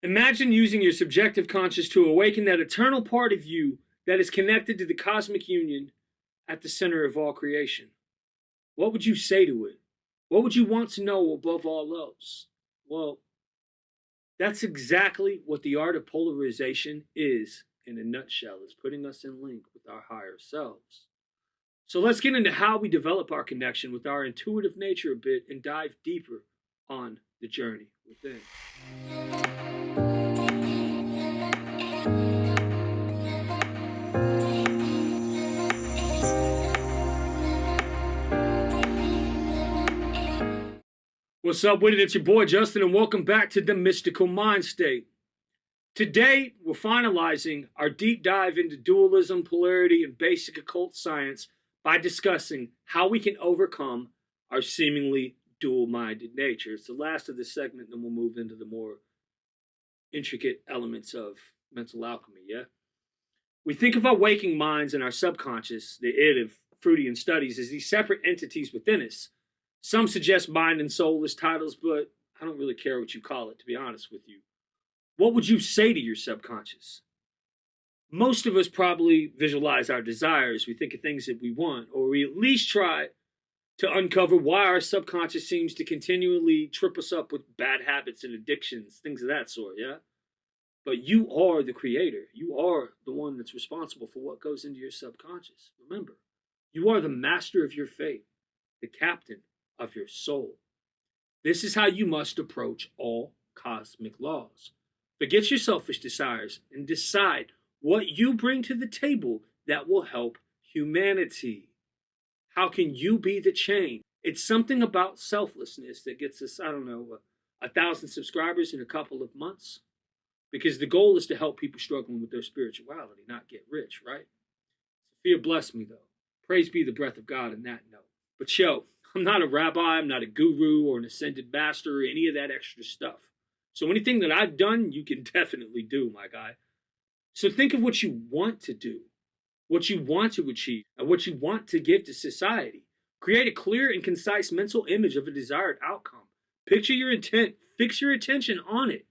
Imagine using your subjective conscious to awaken that eternal part of you that is connected to the cosmic union at the center of all creation. What would you say to it? What would you want to know above all else? Well, that's exactly what the art of polarization is in a nutshell. It's putting us in link with our higher selves. So let's get into how we develop our connection with our intuitive nature a bit and dive deeper on the journey within. What's up with it? It's your boy Justin, and welcome back to the Mystical Mind State. Today, we're finalizing our deep dive into dualism, polarity, and basic occult science by discussing how we can overcome our seemingly dual-minded nature. It's the last of this segment, then we'll move into the more intricate elements of mental alchemy, yeah? We think of our waking minds and our subconscious, the id of Freudian studies, as these separate entities within us. Some suggest mind and soul as titles, but I don't really care what you call it, to be honest with you. What would you say to your subconscious? Most of us probably visualize our desires. We think of things that we want, or we at least try to uncover why our subconscious seems to continually trip us up with bad habits and addictions, things of that sort, yeah? But you are the creator. You are the one that's responsible for what goes into your subconscious. Remember, you are the master of your fate, the captain of your soul. This is how you must approach all cosmic laws. Forget your selfish desires and decide what you bring to the table that will help humanity. How can you be the change? It's something about selflessness that gets us, 1,000 subscribers in a couple of months. Because the goal is to help people struggling with their spirituality, not get rich, right? Sophia bless me, though. Praise be the breath of God in that note. But I'm not a rabbi, I'm not a guru or an ascended master or any of that extra stuff. So anything that I've done, you can definitely do, my guy. So think of what you want to do, what you want to achieve, and what you want to give to society. Create a clear and concise mental image of a desired outcome. Picture your intent, fix your attention on it.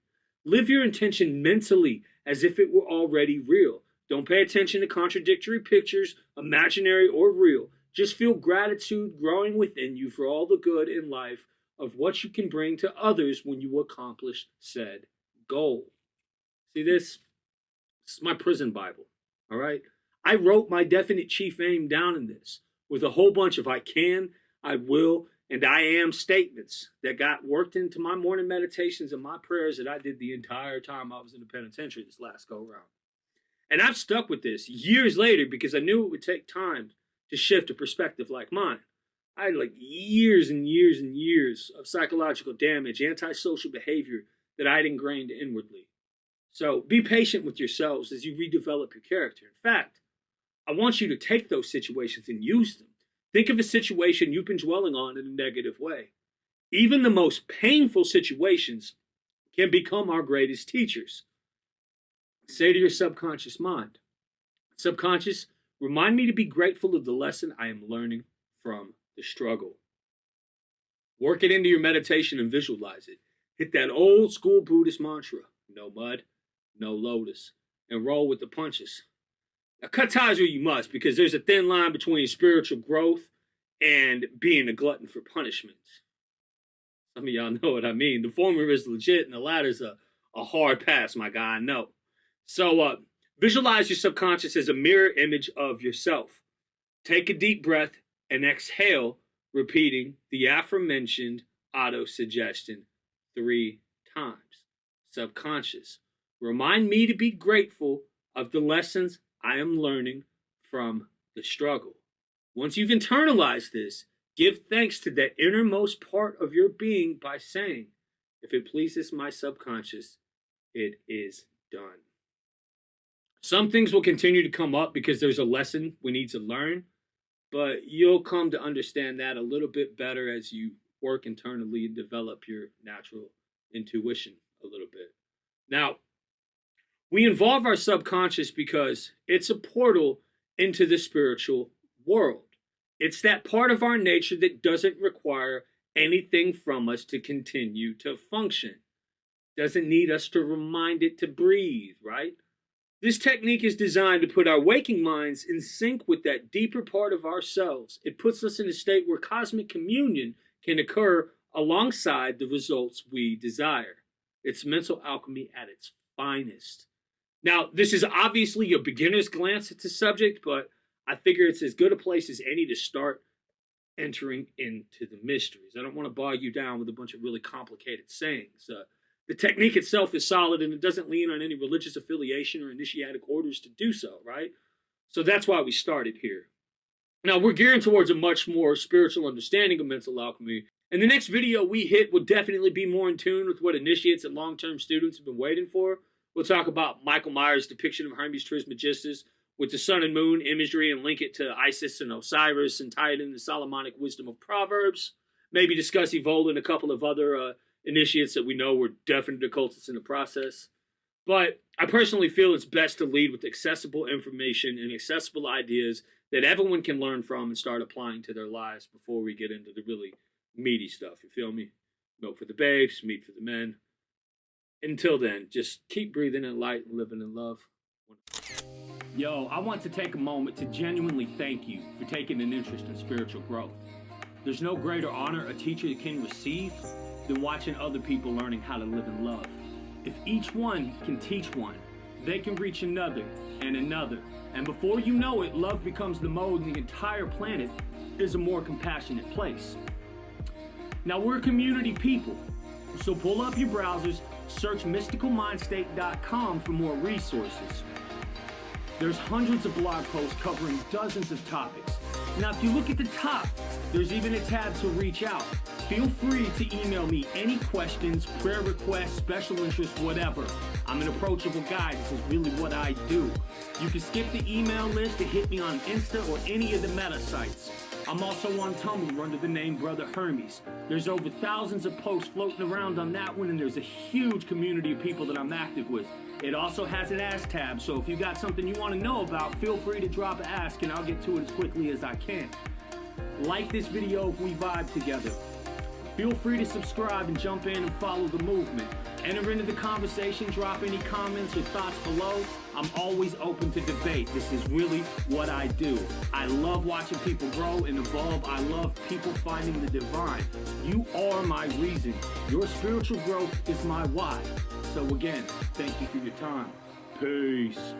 Live your intention mentally as if it were already real. Don't pay attention to contradictory pictures, imaginary or real. Just feel gratitude growing within you for all the good in life of what you can bring to others when you accomplish said goal. See this? This is my prison Bible, all right? I wrote my definite chief aim down in this with a whole bunch of I can, I will, and I am statements that got worked into my morning meditations and my prayers that I did the entire time I was in the penitentiary this last go round. And I've stuck with this years later because I knew it would take time to shift a perspective like mine. I had years and years and years of psychological damage, antisocial behavior that I'd ingrained inwardly. So be patient with yourselves as you redevelop your character. In fact, I want you to take those situations and use them. Think of a situation you've been dwelling on in a negative way. Even the most painful situations can become our greatest teachers. Say to your subconscious mind, subconscious, remind me to be grateful of the lesson I am learning from the struggle. Work it into your meditation and visualize it. Hit that old school Buddhist mantra, no mud, no lotus, and roll with the punches. Now cut ties where you must, because there's a thin line between spiritual growth and being a glutton for punishment. Some of y'all know what I mean. The former is legit and the latter's a hard pass, my guy, I know. So visualize your subconscious as a mirror image of yourself. Take a deep breath and exhale, repeating the aforementioned auto-suggestion 3 times. Subconscious, remind me to be grateful of the lessons I am learning from the struggle. Once you've internalized this, give thanks to that innermost part of your being by saying, if it pleases my subconscious, it is done. Some things will continue to come up because there's a lesson we need to learn, but you'll come to understand that a little bit better as you work internally and develop your natural intuition a little bit. Now, we involve our subconscious because it's a portal into the spiritual world. It's that part of our nature that doesn't require anything from us to continue to function. Doesn't need us to remind it to breathe, right? This technique is designed to put our waking minds in sync with that deeper part of ourselves. It puts us in a state where cosmic communion can occur alongside the results we desire. It's mental alchemy at its finest. Now, this is obviously a beginner's glance at the subject, but I figure it's as good a place as any to start entering into the mysteries. I don't want to bog you down with a bunch of really complicated sayings. The technique itself is solid, and it doesn't lean on any religious affiliation or initiatic orders to do so, right? So that's why we started here. Now, we're gearing towards a much more spiritual understanding of mental alchemy, and the next video we hit will definitely be more in tune with what initiates and long-term students have been waiting for. We'll talk about Michael Myers' depiction of Hermes Trismegistus with the sun and moon imagery and link it to Isis and Osiris and tie it in the Solomonic wisdom of Proverbs. Maybe discuss Evola and a couple of other initiates that we know were definite occultists in the process. But I personally feel it's best to lead with accessible information and accessible ideas that everyone can learn from and start applying to their lives before we get into the really meaty stuff. You feel me? Milk for the babes, meat for the men. Until then, just keep breathing in light and living in love. Yo, I want to take a moment to genuinely thank you for taking an interest in spiritual growth. There's no greater honor a teacher can receive than watching other people learning how to live in love. If each one can teach one, they can reach another and another. And before you know it, love becomes the mode and the entire planet is a more compassionate place. Now, we're community people, so pull up your browsers, search mysticalmindstate.com for more resources. There's hundreds of blog posts covering dozens of topics. Now, if you look at the top, there's even a tab to reach out. Feel free to email me any questions, prayer requests, special interests, whatever. I'm an approachable guy. This is really what I do. You can skip the email list to hit me on Insta or any of the meta sites. I'm also on Tumblr under the name Brother Hermes. There's over thousands of posts floating around on that one, and there's a huge community of people that I'm active with. It also has an Ask tab, so if you got something you want to know about, feel free to drop an ask and I'll get to it as quickly as I can. Like this video if we vibe together. Feel free to subscribe and jump in and follow the movement. Enter into the conversation, drop any comments or thoughts below. I'm always open to debate. This is really what I do. I love watching people grow and evolve. I love people finding the divine. You are my reason. Your spiritual growth is my why. So again, thank you for your time. Peace.